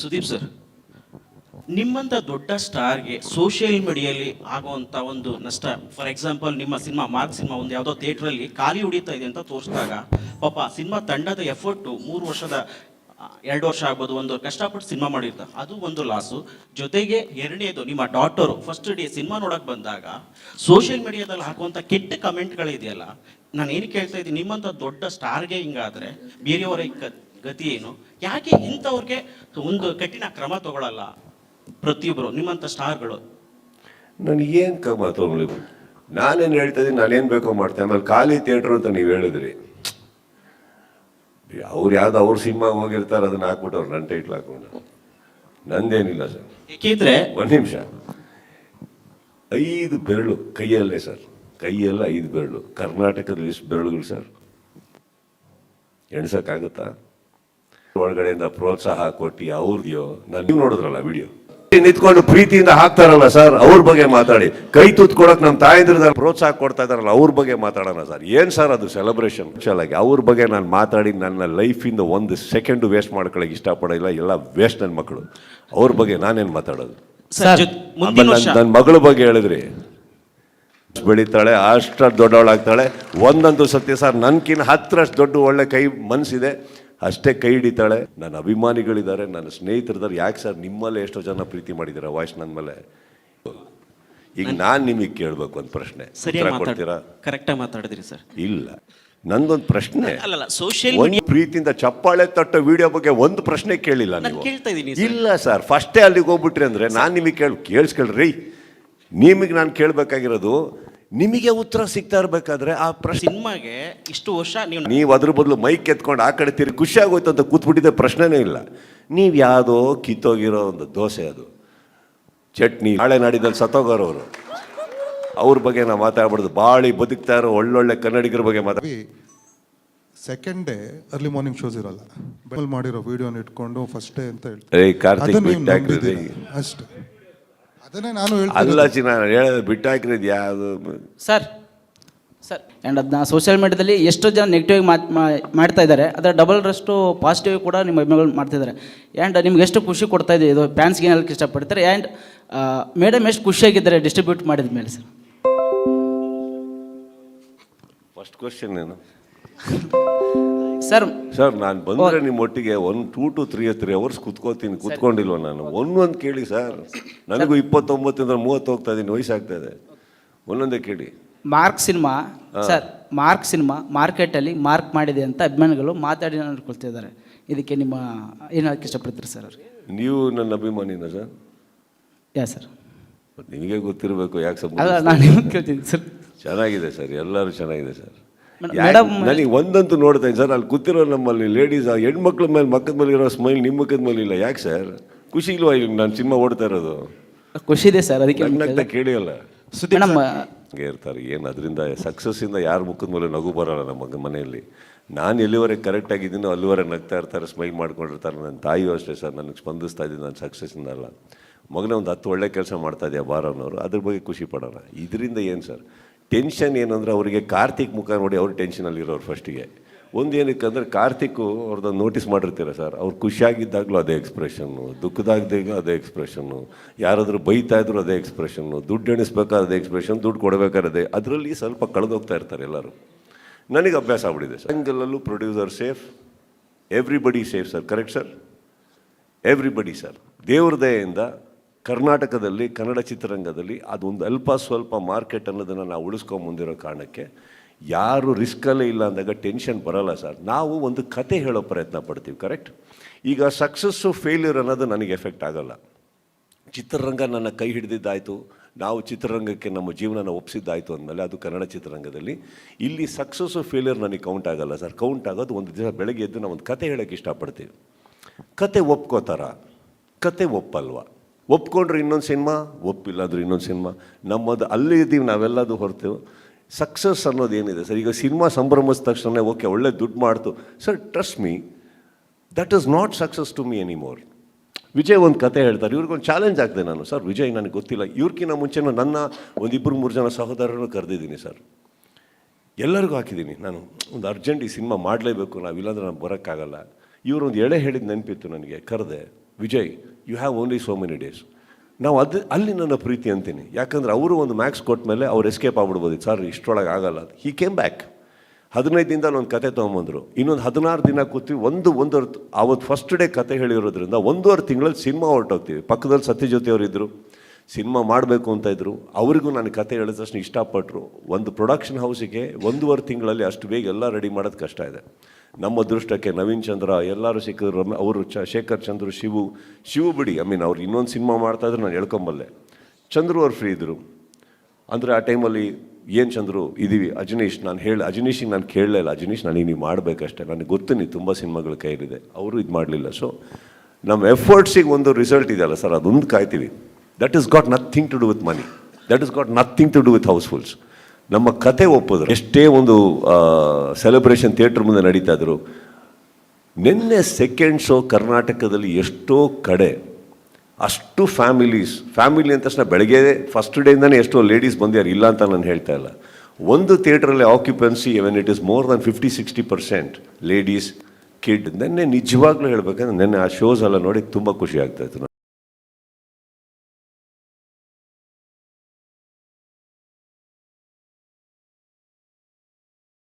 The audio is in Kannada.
ಸುದೀಪ್ ಸರ್, ನಿಮ್ಮಂಥ ದೊಡ್ಡ ಸ್ಟಾರ್ಗೆ ಸೋಷಿಯಲ್ ಮೀಡಿಯಲ್ಲಿ ಆಗುವಂಥ ಒಂದು ನಷ್ಟ, ಫಾರ್ ಎಕ್ಸಾಂಪಲ್ ನಿಮ್ಮ ಸಿನಿಮಾ ಮಾರ್ಕ್ ಸಿನಿಮಾ ಒಂದು ಯಾವುದೋ ಥಿಯೇಟ್ರಲ್ಲಿ ಖಾಲಿ ಹೊಡಿತಾ ಇದೆ ಅಂತ ತೋರಿಸಿದಾಗ ಪಾಪ ಸಿನಿಮಾ ತಂಡದ ಎಫರ್ಟು 3 ವರ್ಷದ 2 ವರ್ಷ ಆಗ್ಬೋದು, ಒಂದು ಕಷ್ಟಪಟ್ಟು ಸಿನಿಮಾ ಮಾಡಿರ್ತಾರೆ, ಅದು ಒಂದು ಲಾಸು. ಜೊತೆಗೆ ಎರಡನೇದು, ನಿಮ್ಮ ಡಾಟರು ಫಸ್ಟ್ ಡೇ ಸಿನಿಮಾ ನೋಡೋಕೆ ಬಂದಾಗ ಸೋಷಿಯಲ್ ಮೀಡಿಯಾದಲ್ಲಿ ಹಾಕುವಂಥ ಕೆಟ್ಟ ಕಮೆಂಟ್ಗಳಿದೆಯಲ್ಲ, ನಾನು ಏನು ಕೇಳ್ತಾ ಇದ್ದೀನಿ, ನಿಮ್ಮಂಥ ದೊಡ್ಡ ಸ್ಟಾರ್ಗೆ ಹಿಂಗಾದರೆ ಬೇರೆಯವರ ಗತಿ ಏನು? ಯಾಕೆ ಇಂಥವ್ರಿಗೆ ಒಂದು ಕಠಿಣ ಕ್ರಮ ತಗೊಳ್ಳಲ್ಲ ಪ್ರತಿಯೊಬ್ಬರು ನಿಮ್ಮಂಥ ಸ್ಟಾರ್ಗಳು? ನನಗೇನು ಕ್ರಮ ತಗೊಳ್ಳಿ, ನಾನೇನು ಹೇಳ್ತಾ ಇದ್ದೀನಿ, ನಾನೇನು ಬೇಕೋ ಮಾಡ್ತೇನೆ. ಆಮೇಲೆ ಖಾಲಿ ಥಿಯೇಟ್ರು ಅಂತ ನೀವು ಹೇಳಿದ್ರಿ, ಅವ್ರು ಯಾವ್ದು ಅವ್ರ ಸಿನಿಮಾಗೆ ಹೋಗಿರ್ತಾರೆ ಅದನ್ನ ಹಾಕ್ಬಿಟ್ಟವ್ರು ನನ್ನ ಟೈಟ್ಲ್ ಹಾಕೊಂಡು. ನಂದೇನಿಲ್ಲ ಸರ್, ಏಕೆಂದ್ರೆ ಒಂದು ನಿಮಿಷ, 5 ಬೆರಳು ಕೈಯಲ್ಲೇ ಸರ್, ಕೈಯೆಲ್ಲ 5 ಬೆರಳು. ಕರ್ನಾಟಕದಲ್ಲಿ ಎಷ್ಟು ಬೆರಳುಗಳು ಸರ್, ಎಣ್ಸಕ್ಕಾಗುತ್ತಾ? ಒಳಗಡೆಯಿಂದ ಪ್ರೋತ್ಸಾಹ ಕೊಟ್ಟು ಅವ್ರದ್ಯೋ, ನೀವು ನೋಡಿದ್ರಲ್ಲ ವಿಡಿಯೋ, ನಿಂತ್ಕೊಂಡು ಪ್ರೀತಿಯಿಂದ ಹಾಕ್ತಾರಲ್ಲ ಸರ್, ಅವ್ರ ಬಗ್ಗೆ ಮಾತಾಡಿ. ಕೈ ತುತ್ಕೊಡಕ್ ನಮ್ಮ ತಾಯಂದ್ರದ ಪ್ರೋತ್ಸಾಹ ಕೊಡ್ತಾ ಇದಾರಲ್ಲ, ಅವ್ರ ಬಗ್ಗೆ ಮಾತಾಡೋಣ ಸರ್. ಏನ್ ಸರ್ ಅದು ಸೆಲೆಬ್ರೇಷನ್? ಚೆನ್ನಾಗಿ ಅವ್ರ ಬಗ್ಗೆ ನಾನು ಮಾತಾಡಿ ನನ್ನ ಲೈಫಿಂದ 1 ಸೆಕೆಂಡ್ ವೇಸ್ಟ್ ಮಾಡ್ಕೊಳಕ್ಕೆ ಇಷ್ಟಪಡೋಲ್ಲ. ಎಲ್ಲ ವೇಸ್ಟ್ ನನ್ನ ಮಕ್ಕಳು, ಅವ್ರ ಬಗ್ಗೆ ನಾನೇನು ಮಾತಾಡೋದು? ನನ್ನ ಮಗಳ ಬಗ್ಗೆ ಹೇಳಿದ್ರಿ, ಬೆಳೀತಾಳೆ, ಅಷ್ಟು ದೊಡ್ಡವಳಾಗ್ತಾಳೆ. ಒಂದಂತೂ ಸತ್ಯ ಸರ್, ನನ್ಕಿನ್ನ 10ರಷ್ಟು ದೊಡ್ಡ ಒಳ್ಳೆ ಕೈ ಮನಸ್ಸಿದೆ, ಅಷ್ಟೇ ಕೈ ಹಿಡಿತಾಳೆ. ನನ್ನ ಅಭಿಮಾನಿಗಳಿದ್ದಾರೆ, ನನ್ನ ಸ್ನೇಹಿತರಿದ್ದಾರೆ. ಯಾಕೆ ಸರ್ ನಿಮ್ಮಲ್ಲೇ ಎಷ್ಟೋ ಜನ ಪ್ರೀತಿ ಮಾಡಿದ್ದೀರಾ ವಾಯ್ಸ್ ನನ್ನ ಮೇಲೆ? ಈಗ ನಾನು ನಿಮಗೆ ಕೇಳಬೇಕು ಒಂದು ಪ್ರಶ್ನೆ, ಕೊಡ್ತೀರಾ? ಕರೆಕ್ಟಾಗಿ ಮಾತಾಡಿದ್ರಿ ಸರ್. ಇಲ್ಲ, ನಂದೊಂದು ಪ್ರಶ್ನೆ. ಅಲ್ಲ, ಸೋಷಿಯಲ್ ಪ್ರೀತಿಯಿಂದ ಚಪ್ಪಾಳೆ ತಟ್ಟೋ ವಿಡಿಯೋ ಬಗ್ಗೆ ಒಂದು ಪ್ರಶ್ನೆ ಕೇಳಿಲ್ಲ ನೀವು. ಕೇಳ್ತಾ ಇದ್ದೀನಿ. ಇಲ್ಲ ಸರ್, ಫಸ್ಟೇ ಅಲ್ಲಿಗೆ ಹೋಗ್ಬಿಟ್ರಿ ಅಂದ್ರೆ ನಾನು ನಿಮಗೆ ಕೇಳಿಸ್ಕೊಳ್ರಿ. ನಿಮಗೆ ನಾನು ಕೇಳಬೇಕಾಗಿರೋದು, ನಿಮಗೆ ಉತ್ತರ ಸಿಗ್ತಾ ಇರಬೇಕಾದ್ರೆ ಆ ಪ್ರಶ್ನೆ. ಸಿನಿಮಾಗೆ ಇಷ್ಟು ವರ್ಷ ನೀವು ಅದ್ರ ಬದಲು ಮೈಕ್ ಎತ್ಕೊಂಡು ಆ ಕಡೆ ತಿರುಗಿ ಖುಷಿ ಆಗೋಯ್ತು ಅಂತ ಕೂತ್ಬಿಟ್ಟಿದ್ದೆ, ಪ್ರಶ್ನೆನೇ ಇಲ್ಲ. ನೀವು ಯಾವುದೋ ಕಿತ್ತೋಗಿರೋ ಒಂದು ದೋಸೆ, ಅದು ಚಟ್ನಿ, ನಾಳೆ ನಾಡಿದಲ್ಲಿ ಸತ್ತೋಗೋರವರು, ಅವ್ರ ಬಗ್ಗೆ ನಾವು ಮಾತಾಡ್ಬಾರ್ದು. ಬಾಳಿ ಬದುಕ್ತಾ ಇರೋ ಒಳ್ಳೊಳ್ಳೆ ಕನ್ನಡಿಗರ ಬಗ್ಗೆ ಮಾತಾಡಿ. Second day early morning shows ಇರಲ್ಲ, ಬೆಲ್ ಮಾಡಿರೋ ವಿಡಿಯೋನ ಇಟ್ಕೊಂಡು ಫಸ್ಟ್ ಡೇ ಅಂತ ಹೇಳ್ತಾರೆ. ಅಷ್ಟೇ, ಅದನ್ನೇ ನಾನು ಅಲ್ಲ ಚಿನ್ನ ಹೇಳೋದು ಬಿಟ್ಟು ಹಾಕಿರೋದು ಯಾವುದು ಸರ್. ಆ್ಯಂಡ್ ಅದನ್ನ ಸೋಷಿಯಲ್ ಮೀಡಿಯಾದಲ್ಲಿ ಎಷ್ಟೋ ಜನ ನೆಗೆಟಿವ್ ಮಾಡ್ತಾ ಇದ್ದಾರೆ, ಅದರ ಡಬಲ್ರಷ್ಟು ಪಾಸಿಟಿವ್ ಕೂಡ ನಿಮ್ಮ ಅಭಿಮಾನಿಗಳು ಮಾಡ್ತಿದ್ದಾರೆ. ಆ್ಯಂಡ್ ನಿಮ್ಗೆ ಎಷ್ಟು ಖುಷಿ ಕೊಡ್ತಾ ಇದೆ ಇದು, ಫ್ಯಾನ್ಸ್ಗೆ ಏನಕ್ಕೆ ಇಷ್ಟಪಡ್ತಾರೆ? ಆ್ಯಂಡ್ ಮೇಡಮ್ ಎಷ್ಟು ಖುಷಿಯಾಗಿದ್ದಾರೆ ಡಿಸ್ಟ್ರಿಬ್ಯೂಟ್ ಮಾಡಿದ ಮೇಲೆ ಸರ್? ಫಸ್ಟ್ ಕ್ವಶನ್ ಏನು ಸರ್? ಸರ್ ನಾನು ಬಂದರೆ ನಿಮ್ಮ ಒಟ್ಟಿಗೆ 2 to 3 hours ಕೂತ್ಕೋತೀನಿ. ಕೂತ್ಕೊಂಡಿಲ್ವ ನಾನು? ಒಂದೊಂದು ಕೇಳಿ ಸರ್, ನನಗೂ 29 30 ಹೋಗ್ತಾ ಇದ್ದೀನಿ, ವಯಸ್ಸಾಗ್ತಾ ಇದೆ. ಒಂದೊಂದೇ ಕೇಳಿ. Mark cinema sir, mark cinema ಮಾರ್ಕೆಟಲ್ಲಿ ಮಾರ್ಕ್ ಮಾಡಿದೆ ಅಂತ ಅಭಿಮಾನಿಗಳು ಮಾತಾಡಿ ಅನ್ಕೊಳ್ತಿದ್ದಾರೆ. ಇದಕ್ಕೆ ನಿಮ್ಮ ಏನು ಹೇಳಕ್ಕೆ ಇಷ್ಟಪಡ್ತೀರಿ ಸರ್ ಅವ್ರಿಗೆ? ನೀವು ನನ್ನ ಅಭಿಮಾನಿನ ಸರ್? ಯಾ ಸರ್, ನಿಮಗೆ ಗೊತ್ತಿರಬೇಕು. ಯಾಕೆ ಅಲ್ಲ, ನಾನು ನಿಮಗೆ ಕೇಳ್ತೀನಿ ಸರ್. ಚೆನ್ನಾಗಿದೆ ಸರ್, ಎಲ್ಲರೂ ಚೆನ್ನಾಗಿದೆ ಸರ್. ನನಗೆ ಒಂದಂತೂ ನೋಡ್ತಾ ಇದ್ದೀನಿ ಸರ್, ಅಲ್ಲಿ ಕೂತಿರೋ ನಮ್ಮಲ್ಲಿ ಲೇಡೀಸ್, ಹೆಣ್ಮಕ್ಳ ಮೇಲೆ ಮಕ್ಕದ ಮೇಲೆ ಇರೋ ಸ್ಮೈಲ್ ನಿಮ್ಮ ಮುಖದ ಮೇಲೆ ಇಲ್ಲ. ಯಾಕೆ ಸರ್, ಖುಷಿ ಇಲ್ವಾ? ಈಗ ನಾನು ಸಿನಿಮಾ ಓಡ್ತಾ ಇರೋದು ಖುಷಿ ಇದೆ ಸರ್, ಅದಕ್ಕೆ ನಗ್ನಗ್ತಾ ಕೇಳಿ ಅಲ್ಲ ಇರ್ತಾರೆ. ಏನು ಅದರಿಂದ ಸಕ್ಸಸ್ಸಿಂದ ಯಾರ ಮುಖದ ಮೇಲೆ ನಗು ಬರೋಲ್ಲ ನಮ್ಮ ಮನೆಯಲ್ಲಿ. ನಾನು ಎಲ್ಲಿವರೆಗೆ ಕರೆಕ್ಟಾಗಿದ್ದೀನೋ ಅಲ್ಲಿವರೆಗೆ ನಗ್ತಾ ಇರ್ತಾರೆ, ಸ್ಮೈಲ್ ಮಾಡ್ಕೊಂಡಿರ್ತಾರೆ. ನನ್ನ ತಾಯಿಯೂ ಅಷ್ಟೇ ಸರ್, ನನಗೆ ಸ್ಪಂದಿಸ್ತಾ ಇದ್ದೀನಿ ನಾನು ಸಕ್ಸಸ್ಸಿಂದ ಅಲ್ಲ. ಮಗನೇ ಒಂದು 10 ಒಳ್ಳೆ ಕೆಲಸ ಮಾಡ್ತಾ ಇದೆಯಾ ಬಾರವ್ನವರು, ಅದ್ರ ಬಗ್ಗೆ ಖುಷಿ ಪಡೋಣ. ಇದರಿಂದ ಏನು ಸರ್ ಟೆನ್ಷನ್ ಏನು ಅಂದರೆ, ಅವರಿಗೆ ಕಾರ್ತಿಕ್ ಮುಖ ನೋಡಿ ಅವ್ರು ಟೆನ್ಷನಲ್ಲಿರೋರು ಫಸ್ಟಿಗೆ. ಒಂದು ಏನಕ್ಕೆ ಅಂದರೆ, ಕಾರ್ತಿಕ್ಕು ಅವ್ರದ್ದು ನೋಟಿಸ್ ಮಾಡಿರ್ತೀರ ಸರ್, ಅವ್ರು ಖುಷಿಯಾಗಿದ್ದಾಗಲೂ ಅದೇ ಎಕ್ಸ್ಪ್ರೆಷನ್ನು, ದುಃಖದಾಗದಾಗ ಅದೇ ಎಕ್ಸ್ಪ್ರೆಷನ್ನು, ಯಾರಾದರೂ ಬೈತಾ ಇದ್ರು ಅದೇ ಎಕ್ಸ್ಪ್ರೆಷನ್ನು, ದುಡ್ಡು ಎಣಿಸ್ಬೇಕಾದ್ರೆ ಅದೇ ಎಕ್ಸ್ಪ್ರೆಷನ್, ದುಡ್ಡು ಕೊಡಬೇಕಾದ್ರೆ ಅದರಲ್ಲಿ ಸ್ವಲ್ಪ ಕಳೆದೋಗ್ತಾ ಇರ್ತಾರೆ ಎಲ್ಲರೂ. ನನಗೆ ಅಭ್ಯಾಸ ಆಗ್ಬಿಟ್ಟಿದೆ ಸರ್. ಆ್ಯಂಗಲಲ್ಲೂ producer safe, everybody safe sir. Correct sir? Everybody sir. ದೇವ್ರ ದಯೆಯಿಂದ ಕರ್ನಾಟಕದಲ್ಲಿ ಕನ್ನಡ ಚಿತ್ರರಂಗದಲ್ಲಿ ಅದೊಂದು ಅಲ್ಪ ಸ್ವಲ್ಪ ಮಾರ್ಕೆಟ್ ಅನ್ನೋದನ್ನು ನಾವು ಉಳಿಸ್ಕೊಂಬಂದಿರೋ ಕಾರಣಕ್ಕೆ ಯಾರು ರಿಸ್ಕಲ್ಲೇ ಇಲ್ಲ ಅಂದಾಗ ಟೆನ್ಷನ್ ಬರೋಲ್ಲ ಸರ್. ನಾವು ಒಂದು ಕತೆ ಹೇಳೋ ಪ್ರಯತ್ನ ಪಡ್ತೀವಿ. ಕರೆಕ್ಟ್? ಈಗ ಸಕ್ಸಸ್ಸು ಫೇಲ್ಯೂರ್ ಅನ್ನೋದು ನನಗೆ ಎಫೆಕ್ಟ್ ಆಗೋಲ್ಲ. ಚಿತ್ರರಂಗ ನನ್ನ ಕೈ ಹಿಡಿದಿದ್ದಾಯಿತು, ನಾವು ಚಿತ್ರರಂಗಕ್ಕೆ ನಮ್ಮ ಜೀವನನ ಒಪ್ಪಿಸಿದ್ದಾಯಿತು ಅಂದಮೇಲೆ ಅದು ಕನ್ನಡ ಚಿತ್ರರಂಗದಲ್ಲಿ. ಇಲ್ಲಿ ಸಕ್ಸಸ್ಸು ಫೇಲ್ಯೂರ್ ನನಗೆ ಕೌಂಟ್ ಆಗೋಲ್ಲ ಸರ್. ಕೌಂಟ್ ಆಗೋದು ಒಂದು ದಿವಸ ಬೆಳಗ್ಗೆ ಎದ್ದು ನಾವು ಒಂದು ಕತೆ ಹೇಳೋಕ್ಕೆ ಇಷ್ಟಪಡ್ತೀವಿ. ಕತೆ ಒಪ್ಕೋತಾರ, ಕತೆ ಒಪ್ಪಲ್ವಾ? ಒಪ್ಕೊಂಡ್ರೆ ಇನ್ನೊಂದು ಸಿನಿಮಾ, ಒಪ್ಪಿಲ್ಲ ಅಂದ್ರೆ ಇನ್ನೊಂದು ಸಿನಿಮಾ. ನಮ್ಮದು ಅಲ್ಲಿ ಇದ್ದೀವಿ ನಾವೆಲ್ಲದು ಹೊರತು ಸಕ್ಸಸ್ ಅನ್ನೋದು ಏನಿದೆ ಸರ್. ಈಗ ಸಿನಿಮಾ ಸಂಭ್ರಮಿಸಿದ ತಕ್ಷಣ ಓಕೆ ಒಳ್ಳೆ ದುಡ್ಡು ಮಾಡ್ತು sir, trust me, that is not success to me anymore. Vijay ಒಂದು ಕತೆ ಹೇಳ್ತಾರೆ, ಇವ್ರಿಗೊಂದು ಚಾಲೆಂಜ್ ಆಗ್ತದೆ. ನಾನು ಸರ್ ವಿಜಯ್ ನನಗೆ ಗೊತ್ತಿಲ್ಲ, ಇವ್ರಿಗಿಂತ ಮುಂಚೆ ನನ್ನ 1-2-3 ಜನ ಸಹೋದರರನ್ನು ಕರೆದಿದ್ದೀನಿ ಸರ್. ಎಲ್ಲರಿಗೂ ಹಾಕಿದ್ದೀನಿ ನಾನು, ಒಂದು ಅರ್ಜೆಂಟ್ ಈ ಸಿನಿಮಾ ಮಾಡಲೇಬೇಕು ನಾವು, ಇಲ್ಲಾಂದ್ರೆ ನಾನು ಬರೋಕ್ಕಾಗಲ್ಲ. ಇವರೊಂದು ಎಳೆ ಹೇಳಿದ ನೆನಪಿತ್ತು ನನಗೆ, ಕರೆದೆ. Vijay you have only so many days. ನಾವು ಅಲ್ಲಿ ನನ್ನ ಪ್ರೀತಿ ಅಂತೀನಿ, ಯಾಕಂದ್ರೆ ಅವರು ಒಂದು ಮ್ಯಾಕ್ಸ್ ಕೊಟ್ಟ ಮೇಲೆ ಅವ್ರು ಎಸ್ಕೇಪ್ ಆಗ್ಬಿಡ್ಬೋದು, ಸರ್ ಇಷ್ಟರೊಳಗೆ ಆಗಲ್ಲ. He came back. 15 ದಿನದಲ್ಲಿ ಒಂದು ಕತೆ ತೊಗೊಂಬಂದರು, ಇನ್ನೊಂದು 16 ದಿನ ಕೂತೀವಿ. ಒಂದೂವರೆ ಆವತ್ತು ಫಸ್ಟ್ ಡೇ ಕತೆ ಹೇಳಿರೋದ್ರಿಂದ 1.5 ತಿಂಗಳಲ್ಲಿ ಸಿನಿಮಾ ಹೊರಟೋಗ್ತೀವಿ. ಪಕ್ಕದಲ್ಲಿ ಸತ್ಯಜ್ಯೋತಿ ಅವರಿದ್ದರು, ಸಿನಿಮಾ ಮಾಡಬೇಕು ಅಂತ ಇದ್ದರು. ಅವರಿಗೂ ನಾನು ಕತೆ ಹೇಳಿದ ತಕ್ಷಣ ಇಷ್ಟಪಟ್ಟರು. ಒಂದು ಪ್ರೊಡಕ್ಷನ್ ಹೌಸಿಗೆ 1.5 ತಿಂಗಳಲ್ಲಿ ಅಷ್ಟು ಬೇಗ ಎಲ್ಲ ರೆಡಿ ಮಾಡೋದು ಕಷ್ಟ ಇದೆ. ನಮ್ಮ ಅದೃಷ್ಟಕ್ಕೆ ನವೀನ್ ಚಂದ್ರ ಎಲ್ಲರೂ ಸಿಕ್ಕಿದ್ರು. ಅವರು ಶೇಖರ್ ಚಂದ್ರು, ಶಿವು ಬಿಡಿ, ಅವ್ರು ಇನ್ನೊಂದು ಸಿನಿಮಾ ಮಾಡ್ತಾಯಿದ್ರು, ನಾನು ಹೇಳ್ಕೊಂಬಲ್ಲೆ. ಚಂದ್ರು ಅವ್ರು ಫ್ರೀ ಇದ್ದರು ಅಂದರೆ ಆ ಟೈಮಲ್ಲಿ. ಏನು ಚಂದ್ರು ಇದ್ದೀವಿ, ಅಜನೀಶ್ ಅಜನೀಶಿಗೆ ನಾನು ಕೇಳಲೇ ಇಲ್ಲ, ಅಜನೀಶ್ ನನಗೆ ನೀವು ಮಾಡಬೇಕಷ್ಟೇ, ನನಗೆ ಗೊತ್ತು ನೀವು ತುಂಬ ಸಿನಿಮಾಗಳ ಕೈಲಿದೆ. ಅವರು ಇದು ಮಾಡಲಿಲ್ಲ. ಸೊ ನಮ್ಮ ಎಫರ್ಟ್ಸಿಗೆ ಒಂದು ರಿಸಲ್ಟ್ ಇದೆಯಲ್ಲ ಸರ್, ಅದೊಂದು ಕಾಯ್ತೀವಿ. That is got nothing to do with money, that is got nothing to do with housefuls. ನಮ್ಮ ಕತೆ ಒಪ್ಪಿದ್ರು. ಎಷ್ಟೇ ಒಂದು ಸೆಲೆಬ್ರೇಷನ್ ಥಿಯೇಟ್ರ್ ಮುಂದೆ ನಡೀತಾ ಇದ್ರು. ನಿನ್ನೆ ಸೆಕೆಂಡ್ ಶೋ ಕರ್ನಾಟಕದಲ್ಲಿ ಎಷ್ಟೋ ಕಡೆ ಅಷ್ಟು ಫ್ಯಾಮಿಲಿ ಅಂದ ತಕ್ಷಣ ಬೆಳಗ್ಗೆ ಫಸ್ಟ್ ಡೇಯಿಂದನೇ ಎಷ್ಟೋ ಲೇಡೀಸ್ ಬಂದಿದ್ದಾರೆ, ಇಲ್ಲ ಅಂತ ನಾನು ಹೇಳ್ತಾ ಇಲ್ಲ. ಒಂದು ಥಿಯೇಟ್ರಲ್ಲಿ occupancy when it is more than 50-60% ladies, kid. ನಿನ್ನೆ ನಿಜವಾಗ್ಲೂ ಹೇಳ್ಬೇಕಂದ್ರೆ ನಿನ್ನೆ ಆ ಶೋಸ್ ಎಲ್ಲ ನೋಡಿ ತುಂಬ ಖುಷಿ ಆಗ್ತಾಯಿತ್ತು.